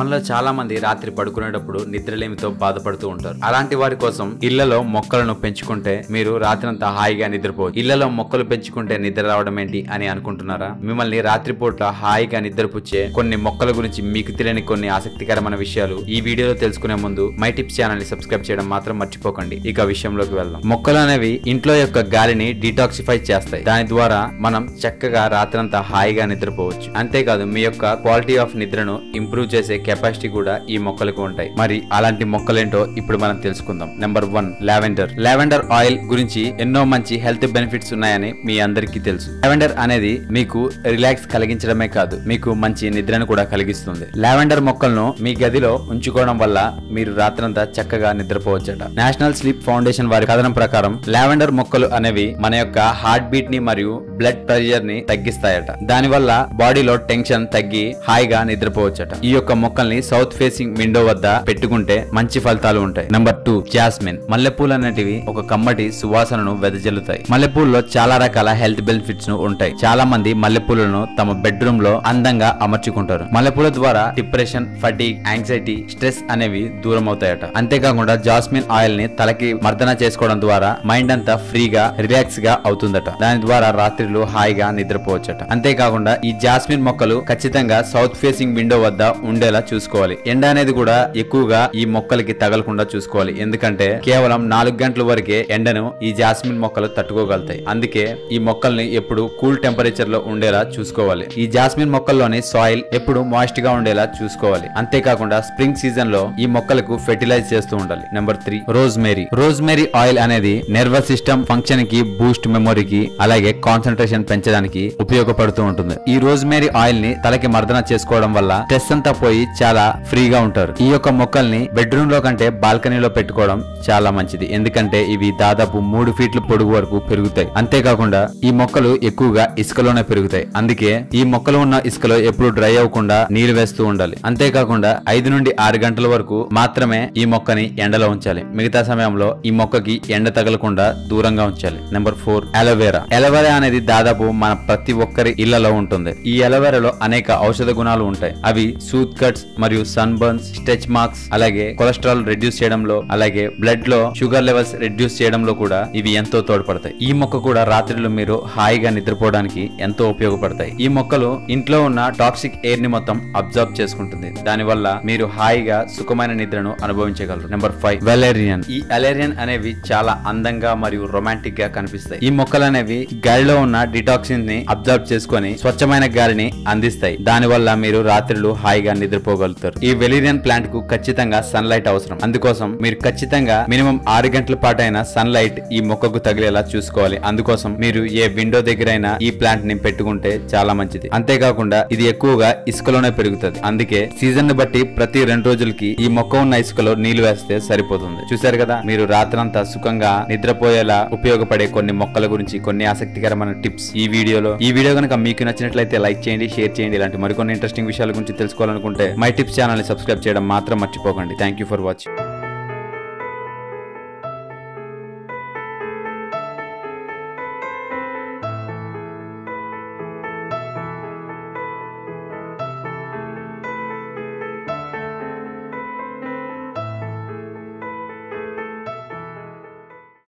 మనలో చాలా మంది రాత్రి పడుకునేటప్పుడు నిద్రలేమితో బాధపడుతూ ఉంటారు. అలాంటి వారి కోసం ఇళ్లలో మొక్కలను పెంచుకుంటే మీరు రాత్రంతా హాయిగా నిద్రపోవచ్చు. ఇళ్లలో మొక్కలు పెంచుకుంటే నిద్ర రావడం ఏంటి అని అనుకుంటున్నారా? మిమ్మల్ని రాత్రిపూట్ల హాయిగా నిద్రపుచ్చే కొన్ని మొక్కల గురించి మీకు తెలియని కొన్ని ఆసక్తికరమైన విషయాలు ఈ వీడియోలో తెలుసుకునే ముందు మై టిప్స్ ఛానల్ ని సబ్స్క్రైబ్ చేయడం మాత్రం మర్చిపోకండి. ఇక విషయంలోకి వెళ్దాం. మొక్కలు అనేవి ఇంట్లో యొక్క గాలిని డిటాక్సిఫై చేస్తాయి. దాని ద్వారా మనం చక్కగా రాత్రంతా హాయిగా నిద్రపోవచ్చు. అంతేకాదు మీ యొక్క క్వాలిటీ ఆఫ్ నిద్రను ఇంప్రూవ్ చేసే కెపాసిటీ కూడా ఈ మొక్కలకు ఉంటాయి. మరి అలాంటి మొక్కలేంటో ఇప్పుడు మనం తెలుసుకుందాం. Number 1, lavender. లావెండర్ ఆయిల్ గురించి ఎన్నో మంచి హెల్త్ బెనిఫిట్స్ ఉన్నాయని మీ అందరికీ తెలుసు. లావెండర్ అనేది మీకు రిలాక్స్ కలిగించడమే కాదు, మీకు మంచి నిద్రను కూడా కలిగిస్తుంది. లావెండర్ మొక్కలను మీ గదిలో ఉంచుకోవడం వల్ల మీరు రాత్రంతా చక్కగా నిద్రపోవచ్చట. నేషనల్ స్లీప్ ఫౌండేషన్ వారి కథనం ప్రకారం లావెండర్ మొక్కలు అనేవి మన యొక్క హార్ట్ బీట్ ని మరియు బ్లడ్ ప్రెషర్ ని తగ్గిస్తాయట. దాని వల్ల బాడీలో టెన్షన్ తగ్గి హాయిగా నిద్రపోవచ్చట. ఈ యొక్క మొక్కల్ని సౌత్ ఫేసింగ్ విండో వద్ద పెట్టుకుంటే మంచి ఫలితాలు ఉంటాయి. Number 2, jasmine. మల్లెపూలు అనేటివి ఒక కమ్మటి సువాసనను వెదజల్లుతాయి. మల్లెపూలలో చాలా రకాల హెల్త్ బెనిఫిట్స్ ఉంటాయి. చాలా మంది మల్లెపూలను తమ బెడ్రూమ్ లో అందంగా అమర్చుకుంటారు. మల్లెపూల ద్వారా డిప్రెషన్, ఫటీగ్, యాంగ్జైటీ, స్ట్రెస్ అనేవి దూరం అవుతాయట. అంతేకాకుండా జాస్మిన్ ఆయిల్ ని తలకి మర్దన చేసుకోవడం ద్వారా మైండ్ అంతా ఫ్రీగా రిలాక్స్ గా అవుతుందట. దాని ద్వారా రాత్రిలు హాయిగా నిద్రపోవచ్చట. అంతేకాకుండా ఈ జాస్మిన్ మొక్కలు ఖచ్చితంగా సౌత్ ఫేసింగ్ విండో వద్ద ఉండేలా చూసుకోవాలి. ఎండ అనేది కూడా ఎక్కువగా ఈ మొక్కలకి తగలకుండా చూసుకోవాలి. ఎందుకంటే కేవలం 4 గంటల వరకే ఎండను ఈ జాస్మిన్ మొక్కలు తట్టుకోగలుగుతాయి. అందుకే ఈ మొక్కల్ని ఎప్పుడు కూల్ టెంపరేచర్ లో ఉండేలా చూసుకోవాలి. ఈ జాస్మిన్ మొక్కల్లోని సాయిల్ ఎప్పుడు మాయిస్ట్ గా ఉండేలా చూసుకోవాలి. అంతేకాకుండా స్ప్రింగ్ సీజన్ లో ఈ మొక్కలకు ఫెర్టిలైజ్ చేస్తూ ఉండాలి. Number 3, rosemary. రోజ్మేరీ ఆయిల్ అనేది నర్వస్ సిస్టమ్ ఫంక్షన్ కి, బూస్ట్ మెమొరీకి, అలాగే కాన్సన్ట్రేషన్ పెంచడానికి ఉపయోగపడుతూ ఉంటుంది. ఈ రోజ్మేరీ ఆయిల్ ని తలకి మర్దన చేసుకోవడం వల్ల స్ట్రెస్ అంతా పోయి చాలా ఫ్రీగా ఉంటారు. ఈ యొక్క మొక్కల్ని బెడ్రూమ్ లో కంటే బాల్కనీలో పెట్టుకోవడం చాలా మంచిది. ఎందుకంటే ఇవి దాదాపు 3 ఫీట్ల పొడుగు వరకు పెరుగుతాయి. అంతేకాకుండా ఈ మొక్కలు ఎక్కువగా ఇసుకలోనే పెరుగుతాయి. అందుకే ఈ మొక్కలు ఉన్న ఇసుకలో ఎప్పుడు డ్రై అవ్వకుండా నీరు వేస్తూ ఉండాలి. అంతేకాకుండా 5 నుండి 6 గంటల వరకు మాత్రమే ఈ మొక్కని ఎండలో ఉంచాలి. మిగతా సమయంలో ఈ మొక్కకి ఎండ తగలకుండా దూరంగా ఉంచాలి. Number 4, aloe vera. అలోవెరా అనేది దాదాపు మన ప్రతి ఒక్కరి ఇళ్లలో ఉంటుంది. ఈ అలోవెరాలో అనేక ఔషధ గుణాలు ఉంటాయి. అవి సూత్ కట్స్ మరియు సన్ బర్న్స్, స్ట్రెచ్ మార్క్స్, అలాగే కొలెస్ట్రాల్ రెడ్యూస్ చేయడంలో, అలాగే బ్లడ్ లో షుగర్ లెవెల్స్ రెడ్యూస్ చేయడంలో కూడా ఇవి ఎంతో తోడ్పడతాయి. ఈ మొక్క కూడా రాత్రిలో మీరు హాయిగా నిద్రపోవడానికి ఎంతో ఉపయోగపడతాయి. ఈ మొక్కలు ఇంట్లో ఉన్న టాక్సిక్ ఎయిర్ ని మొత్తం అబ్జర్వ్ చేసుకుంటుంది. దాని వల్ల మీరు హాయిగా సుఖమైన నిద్రను అనుభవించగలరు. Number 5, Valyrian. ఈ అలేరియన్ అనేవి చాలా అందంగా మరియు రొమాంటిక్ గా కనిపిస్తాయి. ఈ మొక్కలు అనేవి గాలిలో ఉన్న డిటాక్సిన్ ని అబ్జర్వ్ చేసుకొని స్వచ్ఛమైన గాలిని అందిస్తాయి. దాని వల్ల మీరు రాత్రులు హాయిగా నిద్రపోగలుగుతారు. ఈ వెలేరియన్ ప్లాంట్ కు ఖచ్చితంగా సన్ లైట్ అవసరం. అందుకోసం మీరు ఖచ్చితంగా మినిమం 6 గంటల పాటు అయినా సన్ లైట్ ఈ మొక్కకు తగిలేలా చూసుకోవాలి. అందుకోసం మీరు ఏ విండో దగ్గర అయినా ఈ ప్లాంట్ ని పెట్టుకుంటే చాలా మంచిది. అంతేకాకుండా ఇది ఎక్కువగా ఇసుకలోనే పెరుగుతుంది. అందుకే సీజన్ ని బట్టి ప్రతి 2 రోజులకి ఈ మొక్క ఉన్న ఇసుకలో నీళ్లు వేస్తే సరిపోతుంది. చూసారు కదా, మీరు రాత్రంతా సుఖంగా నిద్రపోయేలా ఉపయోగపడే కొన్ని మొక్కల గురించి కొన్ని ఆసక్తికరమైన టిప్స్ ఈ వీడియో కనుక మీకు నచ్చినట్లయితే లైక్ చేయండి, షేర్ చేయండి. ఇలాంటి మరికొన్ని ఇంట్రెస్టింగ్ విషయాల గురించి తెలుసుకోవాలనుకుంటే మై టిప్స్ ఛానల్ ని సబ్స్క్రైబ్ చేయడం మాత్రం మర్చిపోకండి. Thank you for watching.